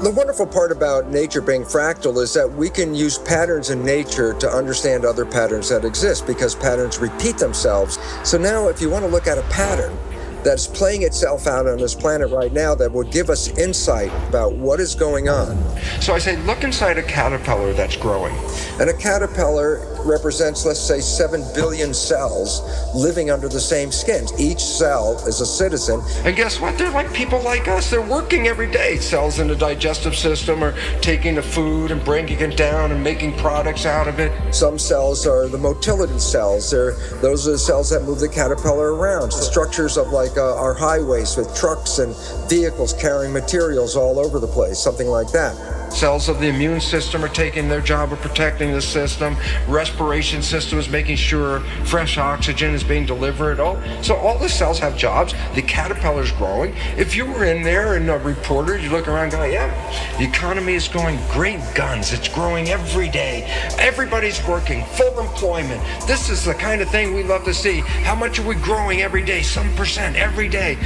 The wonderful part about nature being fractal is that we can use patterns in nature to understand other patterns that exist, because patterns repeat themselves. So now if you want to look at a pattern that's playing itself out on this planet right now that would give us insight about what is going on. So I say, look inside a caterpillar that's growing. And a caterpillar represents, let's say, 7 billion cells living under the same skin. Each cell is a citizen. And guess what? They're like people like us. They're working every day. Cells in the digestive system are taking the food and breaking it down and making products out of it. Some cells are the motility cells. Those are the cells that move the caterpillar around. The structures of like our highways with trucks and vehicles carrying materials all over the place, something like that. Cells of the immune system are taking their job of protecting the system. Respiration system is making sure fresh oxygen is being delivered. So all the cells have jobs. The caterpillar's growing. If you were in there and a reporter, you look around going, yeah, the economy is going great guns. It's growing every day. Everybody's working, full employment. This is the kind of thing we love to see. How much are we growing every day? Some percent every day.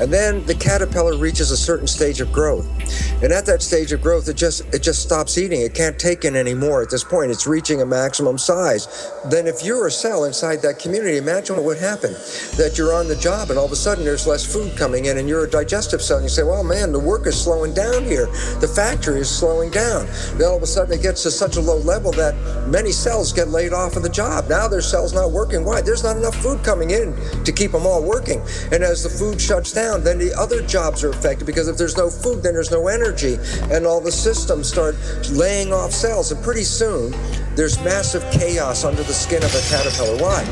And then the caterpillar reaches a certain stage of growth. And at that stage of growth, it just stops eating. It can't take in anymore at this point. It's reaching a maximum size. Then if you're a cell inside that community, imagine what would happen. That you're on the job and all of a sudden there's less food coming in and you're a digestive cell and you say, well, man, the work is slowing down here. The factory is slowing down. Then all of a sudden it gets to such a low level that many cells get laid off of the job. Now their cell's not working. Why? There's not enough food coming in to keep them all working. And as the food shuts down, then the other jobs are affected, because if there's no food, then there's no energy, and all the systems start laying off cells, and pretty soon there's massive chaos under the skin of a caterpillar. Why?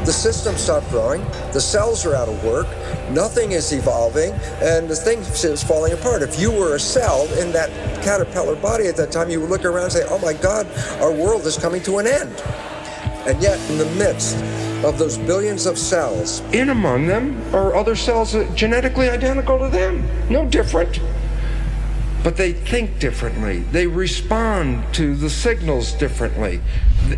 The systems stop growing, the cells are out of work, nothing is evolving, and the thing is falling apart. If you were a cell in that caterpillar body at that time, you would look around and say, oh my God, our world is coming to an end. And yet, in the midst of those billions of cells, in among them are other cells genetically identical to them, no different. But they think differently. They respond to the signals differently.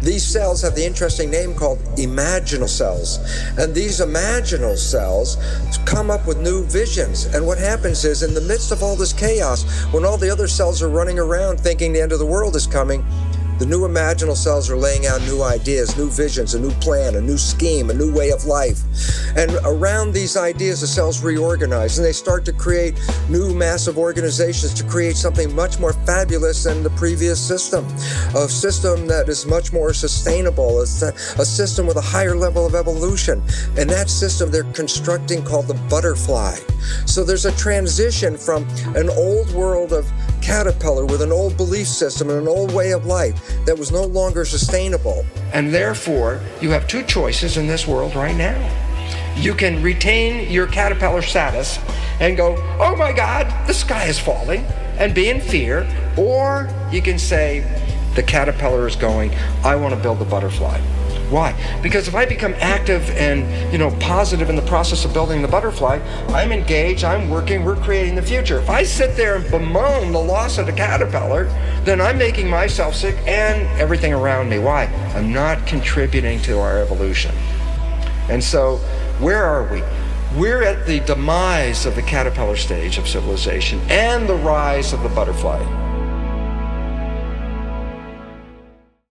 These cells have the interesting name called Imaginal Cells. And these Imaginal Cells come up with new visions. And what happens is, in the midst of all this chaos, when all the other cells are running around thinking the end of the world is coming, the new Imaginal Cells are laying out new ideas, new visions, a new plan, a new scheme, a new way of life. And around these ideas, the cells reorganize, and they start to create new massive organizations to create something much more fabulous than the previous system. A system that is much more sustainable, a system with a higher level of evolution. And that system they're constructing called the butterfly. So there's a transition from an old world of caterpillar with an old belief system and an old way of life that was no longer sustainable. And therefore, you have two choices in this world right now. You can retain your caterpillar status and go, oh my God, the sky is falling, and be in fear. Or you can say, the caterpillar is going, I want to build the butterfly. Why? Because if I become active and, positive in the process of building the butterfly, I'm engaged, I'm working, we're creating the future. If I sit there and bemoan the loss of the caterpillar, then I'm making myself sick and everything around me. Why? I'm not contributing to our evolution. And so, where are we? We're at the demise of the caterpillar stage of civilization and the rise of the butterfly.